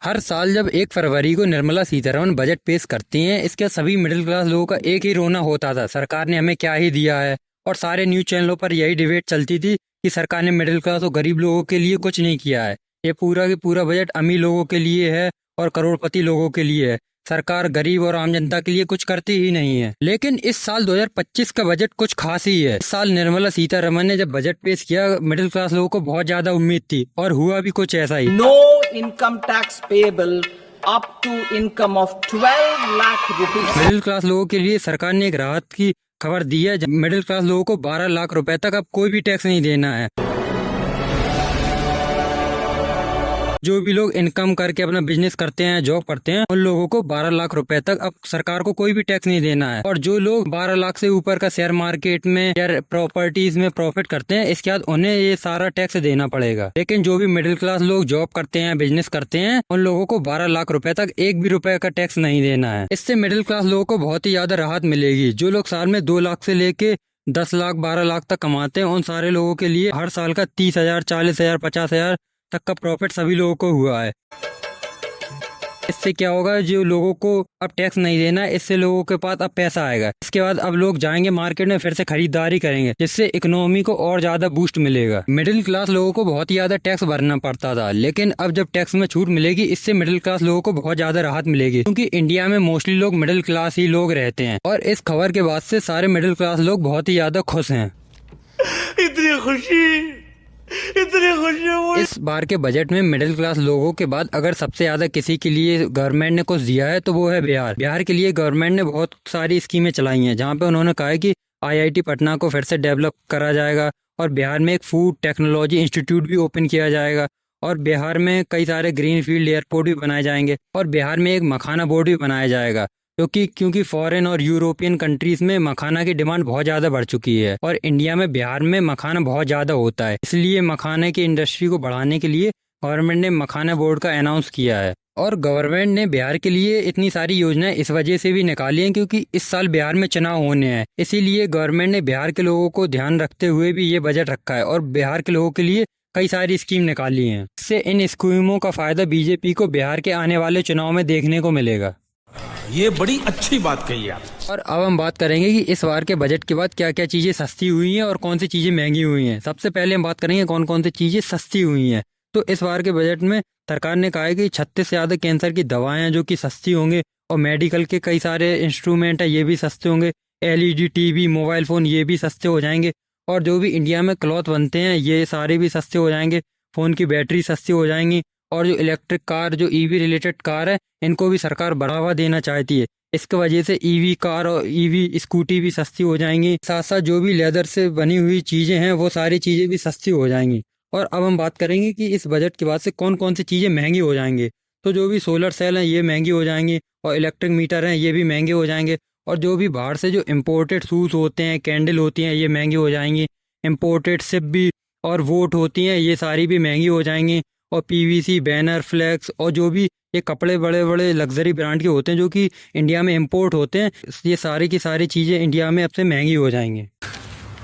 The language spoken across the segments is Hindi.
हर साल जब 1 फरवरी को निर्मला सीतारमण बजट पेश करती हैं, इसके सभी मिडिल क्लास लोगों का एक ही रोना होता था, सरकार ने हमें क्या ही दिया है। और सारे न्यूज चैनलों पर यही डिबेट चलती थी कि सरकार ने मिडिल क्लास और गरीब लोगों के लिए कुछ नहीं किया है। ये पूरा की पूरा बजट अमीर लोगों के लिए है और करोड़पति लोगों के लिए है। सरकार गरीब और आम जनता के लिए कुछ करती ही नहीं है। लेकिन इस साल 2025 का बजट कुछ खास ही है। इस साल निर्मला सीतारमण ने जब बजट पेश किया, मिडिल क्लास लोगों को बहुत ज्यादा उम्मीद थी और हुआ भी कुछ ऐसा ही। No income tax payable up to income of 12 lakh rupees. Middle class लोगों के लिए सरकार ने एक राहत की खबर दी है। मिडिल क्लास लोगों को 12 लाख रुपए तक अब कोई भी टैक्स नहीं देना है। जो भी लोग इनकम करके अपना बिजनेस करते हैं, जॉब करते हैं, उन लोगों को 12 लाख रुपए तक अब सरकार को कोई भी टैक्स नहीं देना है। और जो लोग 12 लाख से ऊपर का शेयर मार्केट में या प्रॉपर्टीज में प्रॉफिट करते हैं, इसके बाद उन्हें ये सारा टैक्स देना पड़ेगा। लेकिन जो भी मिडिल क्लास लोग जॉब करते हैं, बिजनेस करते हैं, उन लोगों को 12 लाख रुपए तक एक भी रुपए का टैक्स नहीं देना है। इससे मिडिल क्लास लोगों को बहुत ही ज्यादा राहत मिलेगी। जो लोग साल में 2 लाख से लेके 10 लाख 12 लाख तक कमाते हैं, उन सारे लोगों के लिए हर साल का 30,000 40,000 50,000 तक का प्रॉफिट सभी लोगों को हुआ है। इससे क्या होगा, जो लोगों को अब टैक्स नहीं देना है, इससे लोगों के पास अब पैसा आएगा। इसके बाद अब लोग जाएंगे मार्केट में, फिर से खरीदारी करेंगे, जिससे इकोनॉमी को और ज्यादा बूस्ट मिलेगा। मिडिल क्लास लोगों को बहुत ही ज्यादा टैक्स भरना पड़ता था, लेकिन अब जब टैक्स में छूट मिलेगी, इससे मिडिल क्लास लोगों को बहुत ज्यादा राहत मिलेगी। क्योंकि इंडिया में मोस्टली लोग मिडिल क्लास ही लोग रहते हैं और इस खबर के बाद से सारे मिडिल क्लास लोग बहुत ही ज्यादा खुश हैं। इतनी खुशी इस बार के बजट में मिडिल क्लास लोगों के बाद अगर सबसे ज्यादा किसी के लिए गवर्नमेंट ने कुछ दिया है तो वो है बिहार। बिहार के लिए गवर्नमेंट ने बहुत सारी स्कीमें चलाई हैं, जहाँ पे उन्होंने कहा है कि IIT पटना को फिर से डेवलप करा जाएगा और बिहार में एक फूड टेक्नोलॉजी इंस्टीट्यूट भी ओपन किया जाएगा और बिहार में कई सारे ग्रीन फील्ड एयरपोर्ट भी बनाए जाएंगे और बिहार में एक मखाना बोर्ड भी बनाया जाएगा। क्योंकि फॉरेन और यूरोपियन कंट्रीज में मखाना की डिमांड बहुत ज़्यादा बढ़ चुकी है और इंडिया में बिहार में मखाना बहुत ज़्यादा होता है। इसलिए मखाने की इंडस्ट्री को बढ़ाने के लिए गवर्नमेंट ने मखाना बोर्ड का अनाउंस किया है। और गवर्नमेंट ने बिहार के लिए इतनी सारी योजनाएं इस वजह से भी निकाली हैं क्योंकि इस साल बिहार में चुनाव होने हैं। इसीलिए गवर्नमेंट ने बिहार के लोगों को ध्यान रखते हुए भी ये बजट रखा है और बिहार के लोगों के लिए कई सारी स्कीम निकाली हैं। इससे इन स्कीमों का फायदा बीजेपी को बिहार के आने वाले चुनाव में देखने को मिलेगा। ये बड़ी अच्छी बात कही आप। और अब हम बात करेंगे कि इस बार के बजट के बाद क्या क्या चीजें सस्ती हुई हैं और कौन सी चीजें महंगी हुई हैं। सबसे पहले हम बात करेंगे कौन कौन सी चीजें सस्ती हुई हैं। तो इस बार के बजट में सरकार ने कहा है कि 36 से ज्यादा कैंसर की दवाएं हैं जो कि सस्ती होंगे और मेडिकल के कई सारे इंस्ट्रूमेंट है, ये भी सस्ते होंगे। LED TV मोबाइल फोन ये भी सस्ते हो जाएंगे और जो भी इंडिया में क्लॉथ बनते हैं ये सारे भी सस्ते हो जाएंगे। फोन की बैटरी सस्ती हो जाएंगी और जो इलेक्ट्रिक कार, जो EV रिलेटेड कार है, इनको भी सरकार बढ़ावा देना चाहती है। इसकी वजह से EV कार और EV स्कूटी भी सस्ती हो जाएंगी। साथ साथ जो भी लेदर से बनी हुई चीजें हैं वो सारी चीजें भी सस्ती हो जाएंगी। और अब हम बात करेंगे कि इस बजट के बाद से कौन कौन सी चीजें महंगी हो जाएंगी। तो जो भी सोलर सेल हैं ये महंगी हो जाएंगी और इलेक्ट्रिक मीटर हैं ये भी महंगे हो जाएंगे। और जो भी बाहर से जो इम्पोर्टेड शूज होते हैं, कैंडल होती हैं, ये महंगी हो जाएंगी। इम्पोर्टेड सिप भी और वोट होती हैं ये सारी भी महंगी हो जाएंगी। और PVC बैनर, फ्लैक्स और जो भी ये कपड़े बड़े बड़े लग्जरी ब्रांड के होते हैं जो कि इंडिया में इंपोर्ट होते हैं, ये सारी की सारी चीजें इंडिया में अब से महंगी हो जाएंगी।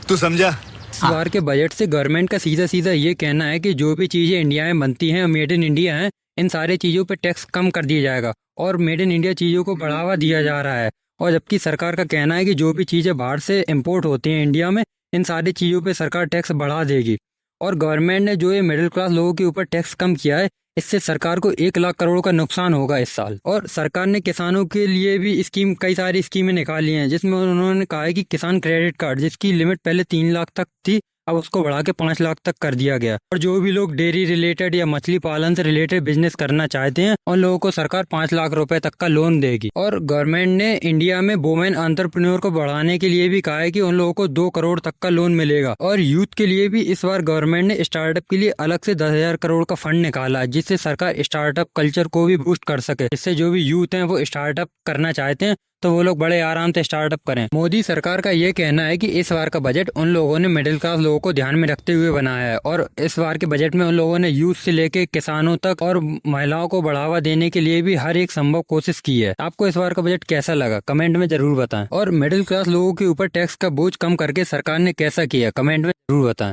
तू समझा? इस बार के बजट से गवर्नमेंट का सीधा सीधा ये कहना है कि जो भी चीजें इंडिया में बनती हैं, मेड इन इंडिया हैं, इन सारी चीजों पे टैक्स कम कर दिया जाएगा और मेड इन इंडिया चीजों को बढ़ावा दिया जा रहा है। और जबकि सरकार का कहना है कि जो भी चीजें बाहर से इम्पोर्ट होती हैं इंडिया में, इन सारी चीजों पे सरकार टैक्स बढ़ा देगी। और गवर्नमेंट ने जो ये मिडिल क्लास लोगों के ऊपर टैक्स कम किया है, इससे सरकार को 1 लाख करोड़ का नुकसान होगा इस साल। और सरकार ने किसानों के लिए भी कई सारी स्कीमें निकाली हैं, जिसमें उन्होंने कहा है कि किसान क्रेडिट कार्ड, जिसकी लिमिट पहले 3 लाख तक थी, अब उसको बढ़ा के 5 लाख तक कर दिया गया। और जो भी लोग डेयरी रिलेटेड या मछली पालन से रिलेटेड बिजनेस करना चाहते हैं, उन लोगों को सरकार 5 लाख रुपए तक का लोन देगी। और गवर्नमेंट ने इंडिया में वुमेन एंटरप्रेन्योर को बढ़ाने के लिए भी कहा है कि उन लोगों को 2 करोड़ तक का लोन मिलेगा। और यूथ के लिए भी इस बार गवर्नमेंट ने स्टार्टअप के लिए अलग से 10,000 करोड़ का फंड निकाला है, जिससे सरकार स्टार्टअप कल्चर को भी बूस्ट कर सके। इससे जो भी यूथ हैं वो स्टार्टअप करना चाहते हैं तो वो लोग बड़े आराम से स्टार्टअप करें। मोदी सरकार का ये कहना है कि इस बार का बजट उन लोगों ने मिडिल क्लास लोगों को ध्यान में रखते हुए बनाया है और इस बार के बजट में उन लोगों ने यूथ से लेके किसानों तक और महिलाओं को बढ़ावा देने के लिए भी हर एक संभव कोशिश की है। आपको इस बार का बजट कैसा लगा, कमेंट में जरूर बताएं। और मिडिल क्लास लोगों के ऊपर टैक्स का बोझ कम करके सरकार ने कैसा किया, कमेंट में जरूर बताएं।